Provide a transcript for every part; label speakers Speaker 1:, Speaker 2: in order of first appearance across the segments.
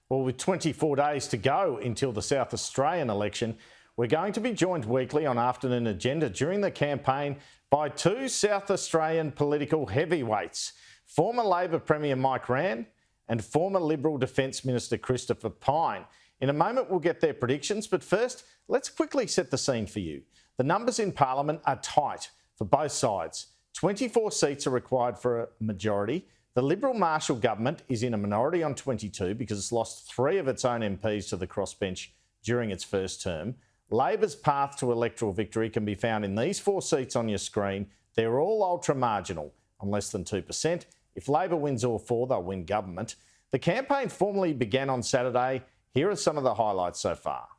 Speaker 1: Well, with 24 days to go until the South Australian election, we're going to be joined weekly on Afternoon Agenda during the campaign by two South Australian political heavyweights, former Labor Premier Mike Rann and former Liberal Defence Minister Christopher Pyne. In a moment, we'll get their predictions, but first, let's quickly set the scene for you. The numbers in Parliament are tight for both sides. 24 seats are required for a majority. The Liberal Marshall government is in a minority on 22 because it's lost 3 of its own MPs to the crossbench during its first term. Labor's path to electoral victory can be found in these 4 seats on your screen. They're all ultra-marginal, on less than 2%. If Labor wins all 4, they'll win government. The campaign formally began on Saturday. Here are some of the highlights so far.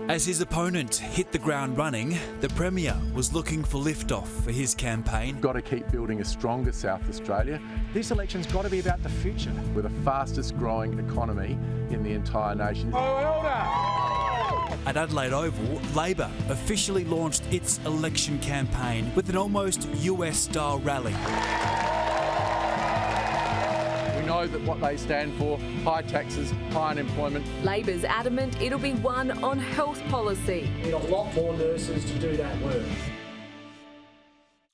Speaker 2: As his opponent hit the ground running, the Premier was looking for liftoff for his campaign.
Speaker 3: Got to keep building a stronger South Australia.
Speaker 4: This election's got to be about the future.
Speaker 3: We're the fastest growing economy in the entire nation.
Speaker 2: At Adelaide Oval, Labor officially launched its election campaign with an almost US-style rally.
Speaker 3: We know that what they stand for, high taxes, high unemployment.
Speaker 5: Labor's adamant it'll be one on health policy.
Speaker 6: We need a lot more nurses to do that work.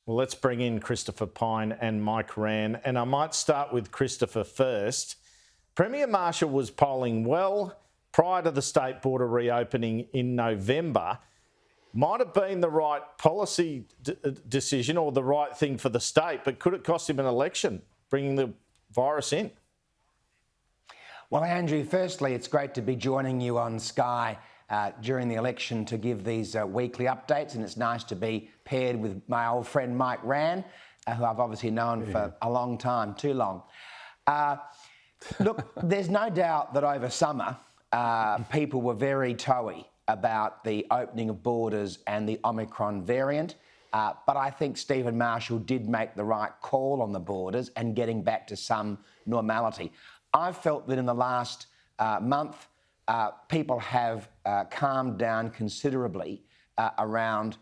Speaker 1: Well, let's bring in Christopher Pyne and Mike Rann, and I might start with Christopher first. Premier Marshall was polling well prior to the state border reopening in November. Might have been the right policy decision or the right thing for the state, but could it cost him an election, bringing the virus in?
Speaker 7: Well, Andrew, firstly, it's great to be joining you on Sky during the election to give these weekly updates, and it's nice to be paired with my old friend Mike Rann, who I've obviously known for a long time, too long. Look, there's no doubt that over summer, people were very toey about the opening of borders and the Omicron variant. But I think Stephen Marshall did make the right call on the borders and getting back to some normality. I've felt that in the last month, people have calmed down considerably around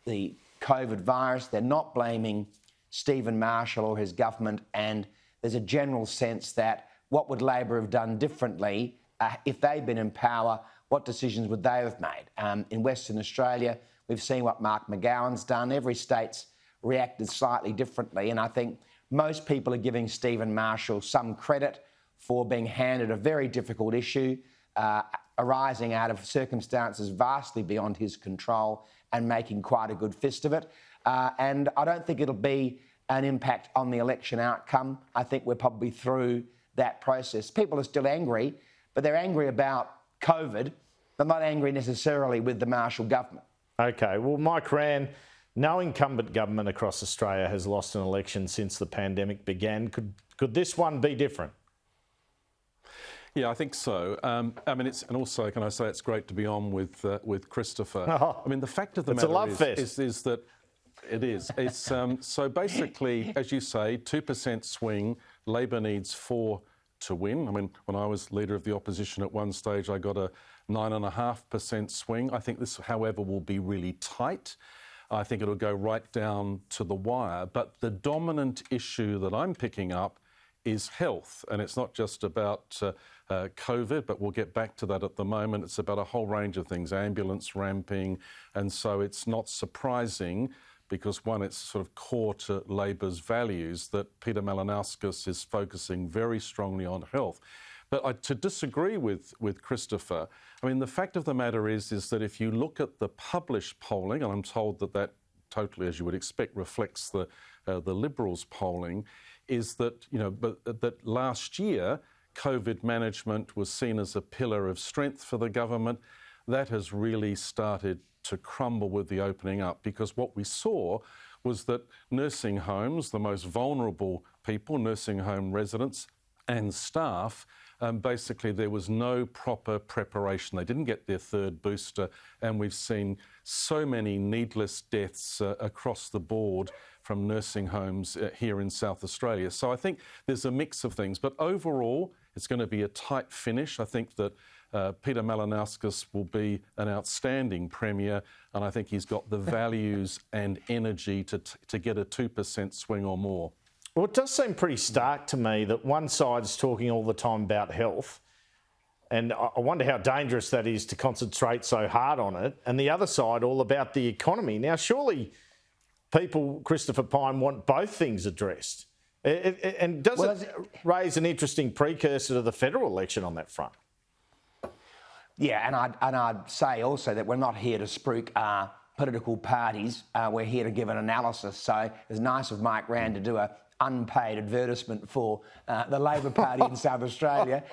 Speaker 7: the COVID virus. They're not blaming Stephen Marshall or his government, and there's a general sense that what would Labor have done differently if they'd been in power? What decisions would they have made? In Western Australia, we've seen what Mark McGowan's done. Every state's reacted slightly differently, and I think most people are giving Stephen Marshall some credit for being handed a very difficult issue, arising out of circumstances vastly beyond his control, and making quite a good fist of it. And I don't think it'll be an impact on the election outcome. I think we're probably through that process. People are still angry, but they're angry about COVID, but not angry necessarily with the Marshall government.
Speaker 1: OK, well, Mike Rann, no incumbent government across Australia has lost an election since the pandemic began. Could this one be different?
Speaker 8: Yeah, I think so. I mean, and also, can I say, it's great to be on with Christopher.
Speaker 1: Oh,
Speaker 8: I mean, the fact of the matter is that it is. It's so basically, as you say, 2% swing. Labor needs 4 to win. I mean, when I was leader of the opposition at one stage, I got a 9.5% swing. I think this, however, will be really tight. I think it'll go right down to the wire. But the dominant issue that I'm picking up is health. And it's not just about COVID, but we'll get back to that at the moment. It's about a whole range of things, ambulance ramping. And so it's not surprising, because one, it's sort of core to Labor's values, that Peter Malinauskas is focusing very strongly on health. But to disagree with Christopher, I mean, the fact of the matter is that if you look at the published polling, and I'm told that totally, as you would expect, reflects the Liberals' polling, is that, that last year COVID management was seen as a pillar of strength for the government. That has really started to crumble with the opening up, because what we saw was that nursing homes, the most vulnerable people, nursing home residents and staff, basically there was no proper preparation. They didn't get their 3rd booster, and we've seen so many needless deaths across the board from nursing homes here in South Australia. So I think there's a mix of things, but overall it's going to be a tight finish. I think that Peter Malinauskas will be an outstanding Premier, and I think he's got the values and energy to get a 2% swing or more.
Speaker 1: Well, it does seem pretty stark to me that one side's talking all the time about health, and I wonder how dangerous that is to concentrate so hard on it, and the other side all about the economy. Now, surely people, Christopher Pyne, want both things addressed. And does it raise an interesting precursor to the federal election on that front?
Speaker 7: Yeah, and I'd say also that we're not here to spruik political parties. We're here to give an analysis. So it's nice of Mike Rann to do a unpaid advertisement for the Labor Party in South Australia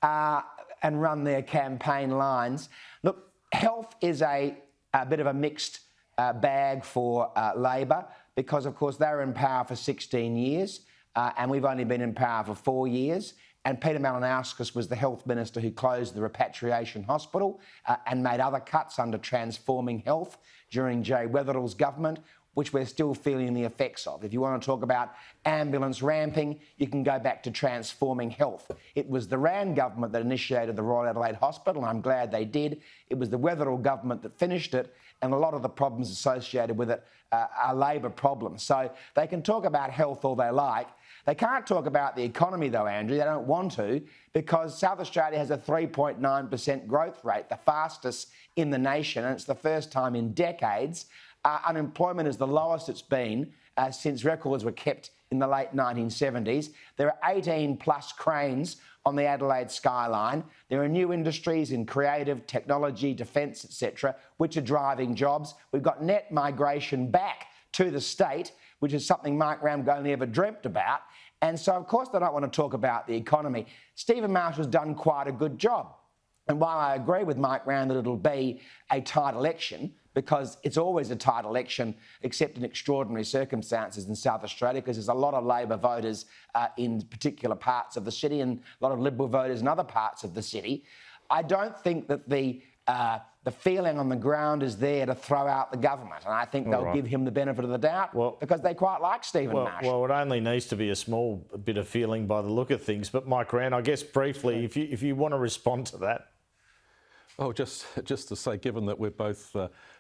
Speaker 7: and run their campaign lines. Look, health is a bit of a mixed bag for Labor because, of course, they were in power for 16 years and we've only been in power for 4 years. And Peter Malinauskas was the health minister who closed the repatriation hospital and made other cuts under transforming health during Jay Weatherill's government, which we're still feeling the effects of. If you want to talk about ambulance ramping, you can go back to transforming health. It was the Rann government that initiated the Royal Adelaide Hospital, and I'm glad they did. It was the Weatherill government that finished it, and a lot of the problems associated with it are Labor problems. So they can talk about health all they like. They can't talk about the economy, though, Andrew. They don't want to, because South Australia has a 3.9% growth rate, the fastest in the nation, and it's the first time in decades. Unemployment is the lowest it's been since records were kept in the late 1970s. There are 18 plus cranes on the Adelaide skyline. There are new industries in creative, technology, defence, etc., which are driving jobs. We've got net migration back to the state, which is something Mike Rann only ever dreamt about. And so, of course, they don't want to talk about the economy. Stephen Marshall's done quite a good job. And while I agree with Mike Rann that it'll be a tight election, because it's always a tight election, except in extraordinary circumstances in South Australia, because there's a lot of Labor voters in particular parts of the city and a lot of Liberal voters in other parts of the city, I don't think that the feeling on the ground is there to throw out the government. And I think they'll give him the benefit of the doubt because they quite like Stephen Marshall.
Speaker 1: Well, it only needs to be a small bit of feeling by the look of things. But Mike Rann, I guess briefly, if you want to respond to that.
Speaker 8: Oh, just to say, given that we're both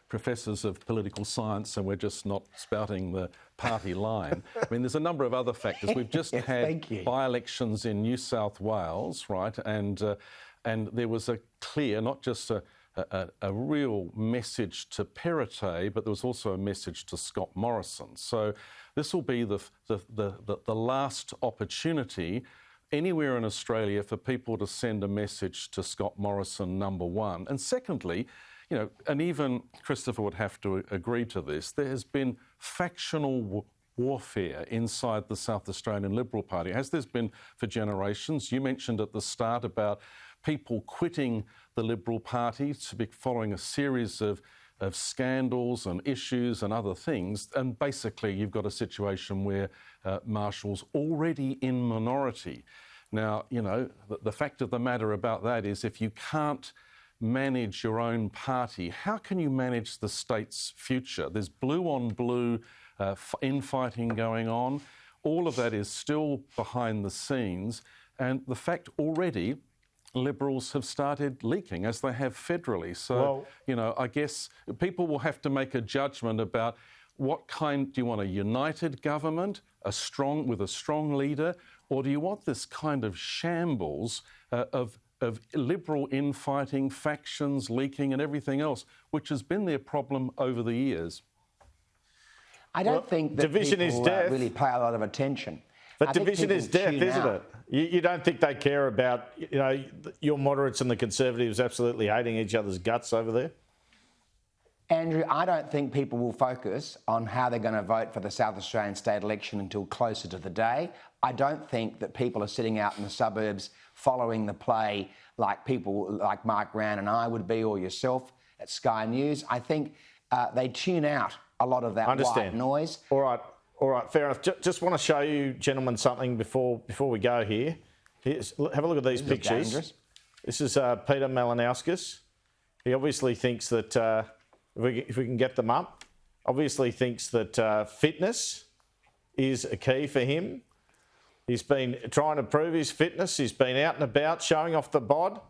Speaker 8: professors of political science and we're just not spouting the party line, I mean, there's a number of other factors. We've just had by-elections in New South Wales, right? And there was a clear, not just a real message to Perrottet, but there was also a message to Scott Morrison. So this will be the last opportunity anywhere in Australia for people to send a message to Scott Morrison, number one. And secondly, you know, and even Christopher would have to agree to this, there has been factional warfare inside the South Australian Liberal Party, as there's been for generations. You mentioned at the start about people quitting the Liberal Party to be following a series of scandals and issues and other things. And basically, you've got a situation where Marshall's already in minority. Now, you know, the fact of the matter about that is if you can't manage your own party, how can you manage the state's future? There's blue on blue infighting going on. All of that is still behind the scenes. And the fact already Liberals have started leaking, as they have federally. So, you know, I guess people will have to make a judgment about what kind. Do you want a united government, with a strong leader, or do you want this kind of shambles of Liberal infighting, factions leaking and everything else, which has been their problem over the years?
Speaker 7: I don't think that
Speaker 1: division
Speaker 7: people
Speaker 1: is death.
Speaker 7: Really pay a lot of attention.
Speaker 1: But division is death, isn't it? You don't think they care about, you know, your moderates and the Conservatives absolutely hating each other's guts over there?
Speaker 7: Andrew, I don't think people will focus on how they're going to vote for the South Australian state election until closer to the day. I don't think that people are sitting out in the suburbs following the play like people like Mike Rann and I would be, or yourself at Sky News. I think they tune out a lot of that white noise.
Speaker 1: All right, fair enough. Just want to show you, gentlemen, something before we go here. Have a look at these pictures. This is Peter Malinauskas. He obviously thinks that, if we can get them up, obviously thinks that fitness is a key for him. He's been trying to prove his fitness. He's been out and about showing off the bod.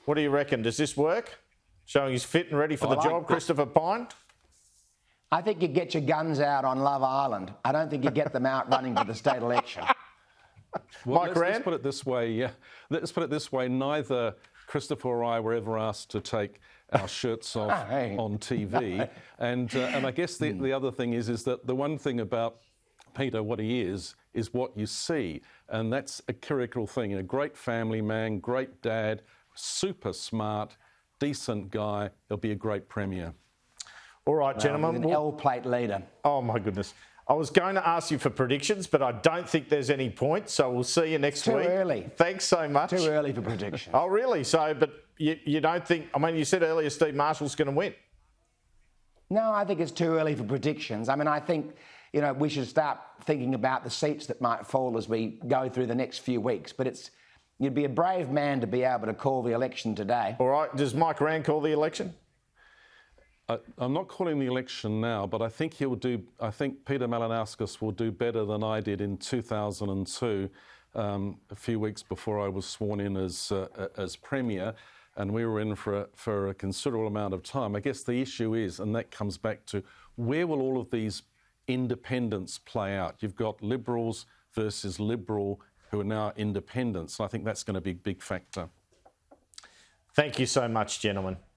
Speaker 1: What do you reckon? Does this work? Showing he's fit and ready for the job, Christopher Pyne?
Speaker 7: I think you get your guns out on Love Island. I don't think you get them out running for the state election.
Speaker 8: Well,
Speaker 1: Mike
Speaker 8: let's put it this way. Yeah, let's put it this way. Neither Christopher or I were ever asked to take our shirts off on TV. And I guess the other thing is that the one thing about Peter, what he is what you see. And that's a critical thing. A great family man, great dad, super smart, decent guy. He'll be a great premier.
Speaker 1: All right, gentlemen.
Speaker 7: An L-plate leader.
Speaker 1: Oh, my goodness. I was going to ask you for predictions, but I don't think there's any point, so we'll see you next week.
Speaker 7: Too early.
Speaker 1: Thanks so much.
Speaker 7: Too early for predictions.
Speaker 1: Oh, really? So, but you don't think... I mean, you said earlier Steve Marshall's going to win.
Speaker 7: No, I think it's too early for predictions. I mean, I think, we should start thinking about the seats that might fall as we go through the next few weeks. But you'd be a brave man to be able to call the election today.
Speaker 1: All right. Does Mike Rand call the election?
Speaker 8: I'm not calling the election now, but I think I think Peter Malinauskas will do better than I did in 2002, a few weeks before I was sworn in as Premier, and we were in for a considerable amount of time. I guess the issue is, and that comes back to, where will all of these independents play out? You've got Liberals versus Liberal who are now independents, and I think that's going to be a big factor.
Speaker 1: Thank you so much, gentlemen.